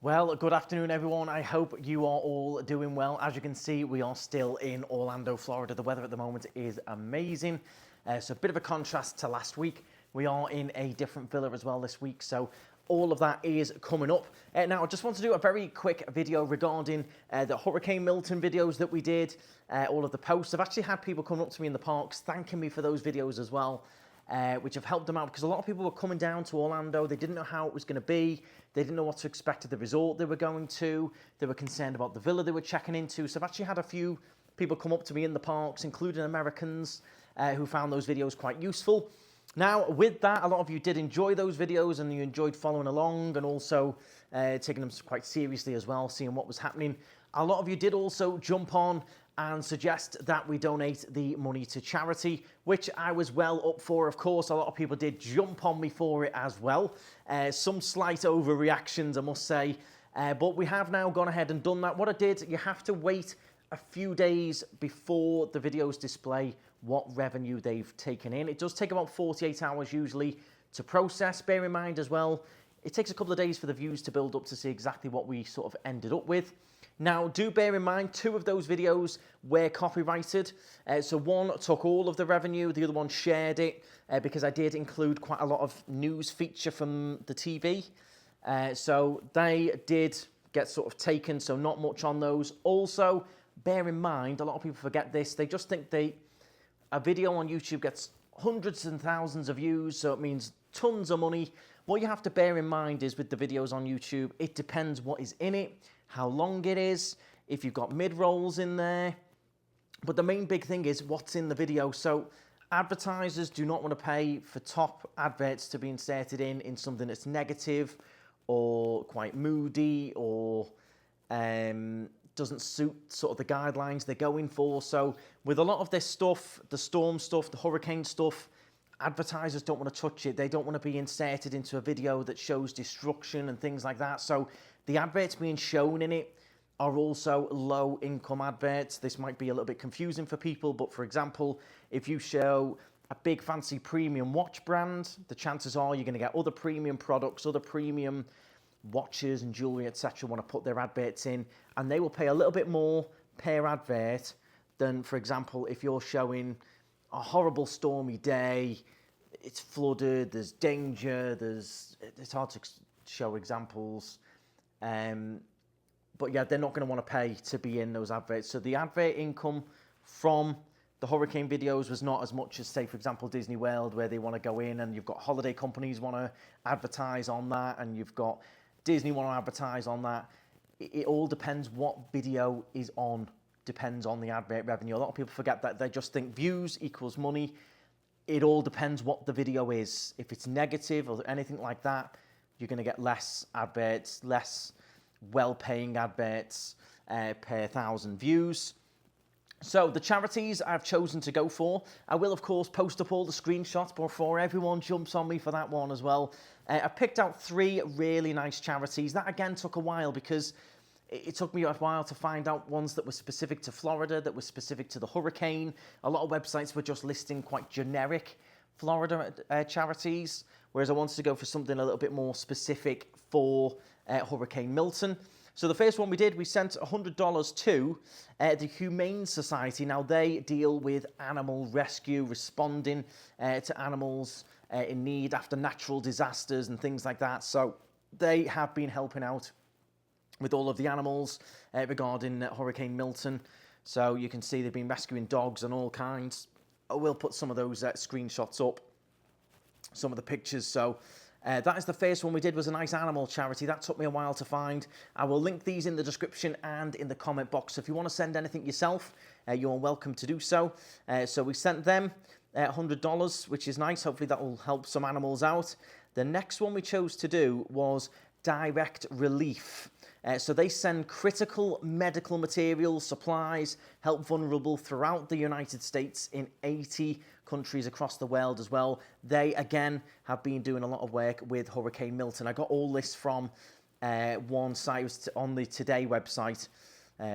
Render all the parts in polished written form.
Well, good afternoon, everyone. I hope you are all doing well. As you can see, we are still in Orlando, Florida. The weather at the moment is amazing. So a bit of a contrast to last week. We are in a different villa as well this week. So all of that is coming up. Now, I just want to do a very quick video regarding the Hurricane Milton videos that we did, all of the posts. I've actually had people coming up to me in the parks thanking me for those videos as well. Which have helped them out because a lot of people were coming down to Orlando. They didn't know how it was going to be. They didn't know what to expect of the resort they were going to. They were concerned about the villa they were checking into. So I've actually had a few people come up to me in the parks, including Americans, who found those videos quite useful. Now, with that, a lot of you did enjoy those videos and you enjoyed following along and also taking them quite seriously as well, seeing what was happening. A lot of you did also jump on and suggest that we donate the money to charity, which I was well up for. Of course, a lot of people did jump on me for it as well. Some slight overreactions, I must say, but we have now gone ahead and done that. What I did, you have to wait a few days before the videos display what revenue they've taken in. It does take about 48 hours usually to process. Bear in mind as well, it takes a couple of days for the views to build up to see exactly what we sort of ended up with. Now, do bear in mind, 2 of those videos were copyrighted. So one took all of the revenue, the other one shared it, because I did include quite a lot of news feature from the TV. So they did get sort of taken, so not much on those. Also, bear in mind, a lot of people forget this, they just think a video on YouTube gets hundreds and thousands of views, so it means tons of money. What you have to bear in mind is with the videos on YouTube, it depends what is in it, how long it is, if you've got mid-rolls in there. But the main big thing is what's in the video. So advertisers do not want to pay for top adverts to be inserted in something that's negative or quite moody or doesn't suit sort of the guidelines they're going for. So with a lot of this stuff, the storm stuff, the hurricane stuff, advertisers don't want to touch it. They don't want to be inserted into a video that shows destruction and things like that. So the adverts being shown in it are also low-income adverts. This might be a little bit confusing for people, but for example, if you show a big fancy premium watch brand, the chances are you're going to get other premium products, other premium watches and jewelry, etc. want to put their adverts in, and they will pay a little bit more per advert than, for example, if you're showing a horrible stormy day, it's flooded, there's danger, it's hard to show examples. But yeah, they're not going to want to pay to be in those adverts. So the advert income from the hurricane videos was not as much as, say, for example, Disney World, where they want to go in and you've got holiday companies want to advertise on that, and you've got Disney want to advertise on that. It all depends what video is on, depends on the advert revenue. A lot of people forget that. They just think views equals money. It all depends what the video is. If it's negative or anything like that, you're going to get less adverts, less well-paying adverts per 1,000 views. So the charities I've chosen to go for, I will of course post up all the screenshots before everyone jumps on me for that one as well. I picked out 3 really nice charities. That again took a while because it took me a while to find out ones that were specific to Florida, that were specific to the hurricane. A lot of websites were just listing quite generic Florida charities, whereas I wanted to go for something a little bit more specific for Hurricane Milton. So the first one we did, we sent $100 to the Humane Society. Now they deal with animal rescue, responding to animals in need after natural disasters and things like that. So they have been helping out with all of the animals regarding Hurricane Milton. So you can see they've been rescuing dogs and all kinds. I will put some of those screenshots up, some of the pictures. So that is the first one we did, was a nice animal charity. That took me a while to find. I will link these in the description and in the comment box. So if you want to send anything yourself, you're welcome to do so. So we sent them $100, which is nice. Hopefully that will help some animals out. The next one we chose to do was Direct Relief. So they send critical medical materials, supplies, help vulnerable throughout the United States in 80 countries across the world as well. They, again, have been doing a lot of work with Hurricane Milton. I got all this from one site on the Today website.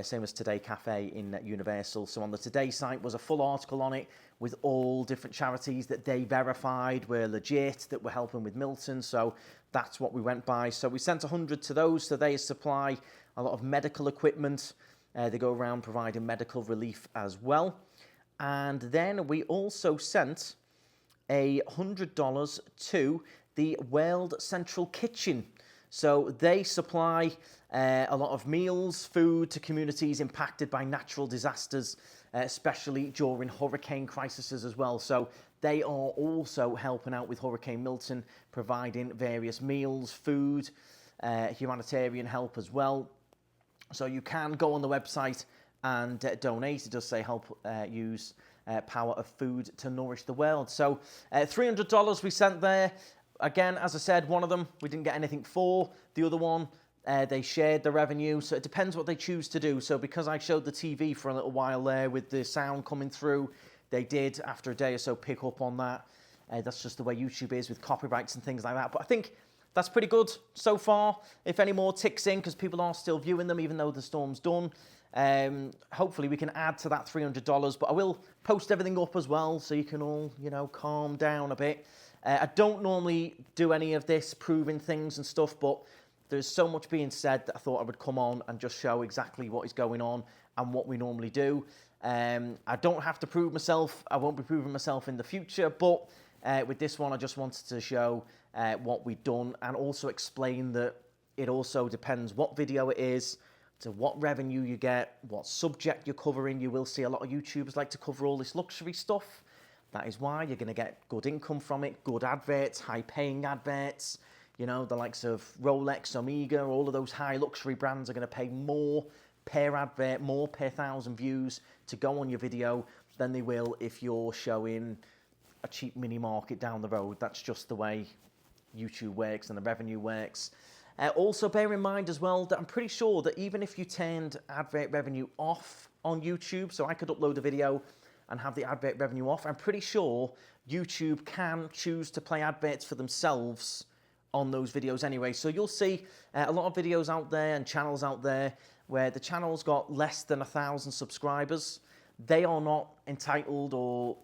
same as Today Cafe in Universal. So on the Today site was a full article on it with all different charities that they verified were legit, that were helping with Milton. So that's what we went by. So we sent 100 to those. So they supply a lot of medical equipment. They go around providing medical relief as well. And then we also sent $100 to the World Central Kitchen. So they supply a lot of meals, food to communities impacted by natural disasters, especially during hurricane crises as well. So they are also helping out with Hurricane Milton, providing various meals, food, humanitarian help as well. So you can go on the website and donate. It does say help use power of food to nourish the world. So $300 we sent there. Again, as I said, one of them we didn't get anything for. The other one, they shared the revenue. So it depends what they choose to do. So because I showed the TV for a little while there with the sound coming through, they did, after a day or so, pick up on that. That's just the way YouTube is with copyrights and things like that. But I think that's pretty good so far. If any more ticks in, because people are still viewing them, even though the storm's done, hopefully we can add to that $300. But I will post everything up as well, so you can all, calm down a bit. I don't normally do any of this proving things and stuff, but there's so much being said that I thought I would come on and just show exactly what is going on and what we normally do. I don't have to prove myself. I won't be proving myself in the future, but with this one, I just wanted to show what we've done and also explain that it also depends what video it is, to what revenue you get, what subject you're covering. You will see a lot of YouTubers like to cover all this luxury stuff. That is why you're going to get good income from it, good adverts, high-paying adverts. The likes of Rolex, Omega, all of those high luxury brands are going to pay more per advert, more per 1,000 views to go on your video than they will if you're showing a cheap mini market down the road. That's just the way YouTube works and the revenue works. Also bear in mind as well that I'm pretty sure that even if you turned advert revenue off on YouTube, so I could upload a video and have the advert revenue off, I'm pretty sure YouTube can choose to play adverts for themselves on those videos anyway. So you'll see a lot of videos out there and channels out there where the channel's got less than 1,000 subscribers. They are not entitled or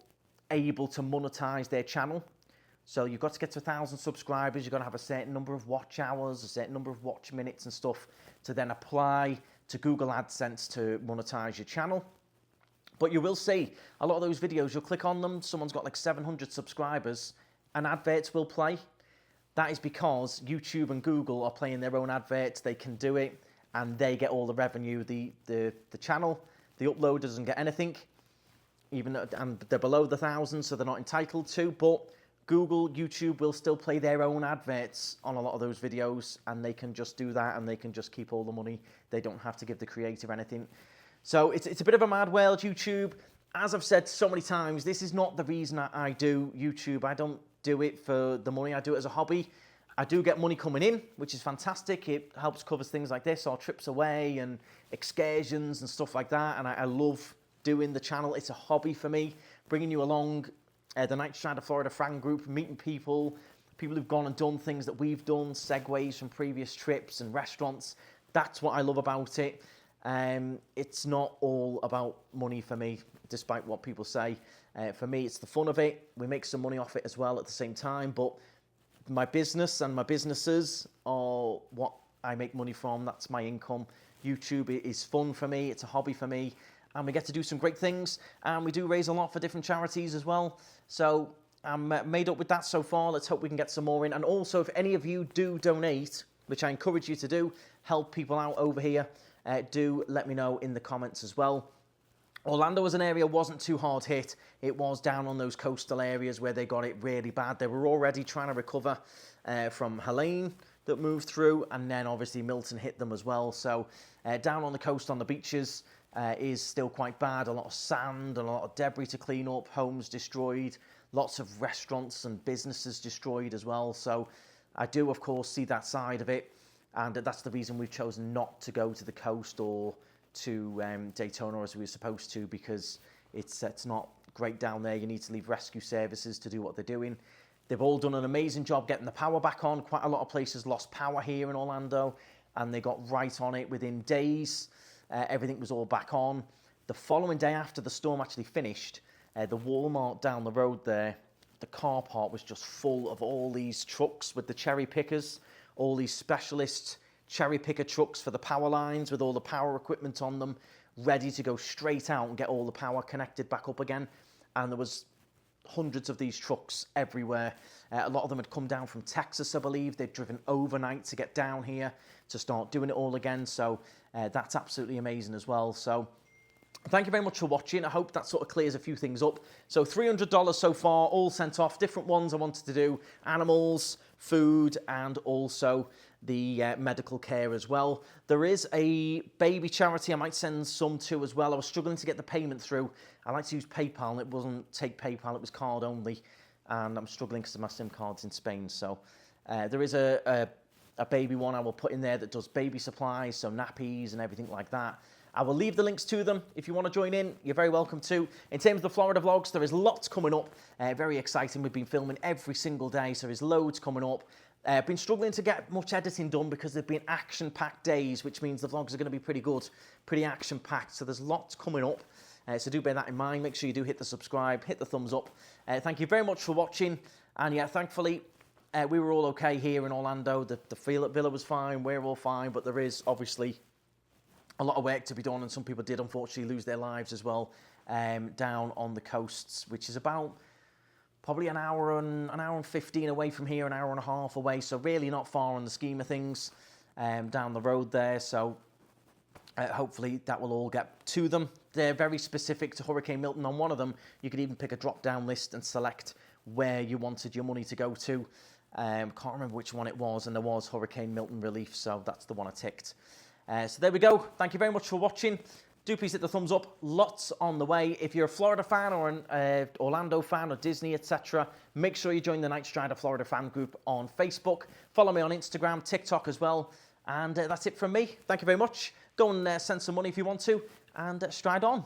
able to monetize their channel. So you've got to get to 1,000 subscribers. You've got to have a certain number of watch hours, a certain number of watch minutes and stuff to then apply to Google AdSense to monetize your channel. But you will see a lot of those videos, you'll click on them, someone's got like 700 subscribers and adverts will play. That is because YouTube and Google are playing their own adverts. They can do it and they get all the revenue. The channel, the uploader doesn't get anything, even though, and they're below the 1,000, so they're not entitled to. But Google, YouTube will still play their own adverts on a lot of those videos, and they can just do that and they can just keep all the money. They don't have to give the creator anything. So it's a bit of a mad world, YouTube. As I've said so many times, this is not the reason I do YouTube. I don't do it for the money. I do it as a hobby. I do get money coming in, which is fantastic. It helps cover things like this, or trips away and excursions and stuff like that. And I love doing the channel. It's a hobby for me, bringing you along the KnightStrider Florida fan group, meeting people who've gone and done things that we've done, segues from previous trips and restaurants. That's what I love about it. It's not all about money for me, despite what people say. For me, it's the fun of it. We make some money off it as well at the same time, but my business and my businesses are what I make money from. That's my income. YouTube is fun for me. It's a hobby for me, and we get to do some great things, and we do raise a lot for different charities as well. So I'm made up with that so far. Let's hope we can get some more in. And also, if any of you do donate, which I encourage you to do, help people out over here, do let me know in the comments as well. Orlando as an area wasn't too hard hit. It was down on those coastal areas where they got it really bad. They were already trying to recover from Helene that moved through, and then obviously Milton hit them as well. So down on the coast on the beaches is still quite bad. A lot of sand and a lot of debris to clean up, homes destroyed, lots of restaurants and businesses destroyed as well. So I do, of course, see that side of it. And that's the reason we've chosen not to go to the coast or to Daytona as we were supposed to, because it's not great down there. You need to leave rescue services to do what they're doing. They've all done an amazing job getting the power back on. Quite a lot of places lost power here in Orlando, and they got right on it within days. everything was all back on. The following day after the storm actually finished, the Walmart down the road there, the car park was just full of all these trucks with the cherry pickers, all these specialist cherry picker trucks for the power lines with all the power equipment on them, ready to go straight out and get all the power connected back up again. And there was hundreds of these trucks everywhere. A lot of them had come down from Texas, I believe. They'd driven overnight to get down here to start doing it all again. So that's absolutely amazing as well. So thank you very much for watching. I hope that sort of clears a few things up. So $300 so far, all sent off. Different ones I wanted to do. Animals, food, and also the medical care as well. There is a baby charity I might send some to as well. I was struggling to get the payment through. I like to use PayPal, and it wasn't take PayPal, it was card only. And I'm struggling because my SIM card's in Spain. So there is a baby one I will put in there that does baby supplies, so nappies and everything like that. I will leave the links to them. If you want to join in, you're very welcome to. In terms of the Florida vlogs, there is lots coming up. Very exciting. We've been filming every single day, so there's loads coming up. I've been struggling to get much editing done because they've been action-packed days, which means the vlogs are going to be pretty good, pretty action-packed. So there's lots coming up. So do bear that in mind. Make sure you do hit the subscribe, hit the thumbs up. Thank you very much for watching. And yeah, thankfully, we were all okay here in Orlando. The villa was fine. We're all fine. But there is obviously a lot of work to be done. And some people did, unfortunately, lose their lives as well down on the coasts, which is about probably an hour and 15 away from here, an hour and a half away. So really not far on the scheme of things down the road there. So hopefully that will all get to them. They're very specific to Hurricane Milton. On one of them, you could even pick a drop-down list and select where you wanted your money to go to. Can't remember which one it was, and there was Hurricane Milton relief, so that's the one I ticked. So there we go. Thank you very much for watching. Do please hit the thumbs up. Lots on the way. If you're a Florida fan or an Orlando fan or Disney, etc., make sure you join the KnightStrider Florida fan group on Facebook. Follow me on Instagram, TikTok as well. And that's it from me. Thank you very much. Go and send some money if you want to, and stride on.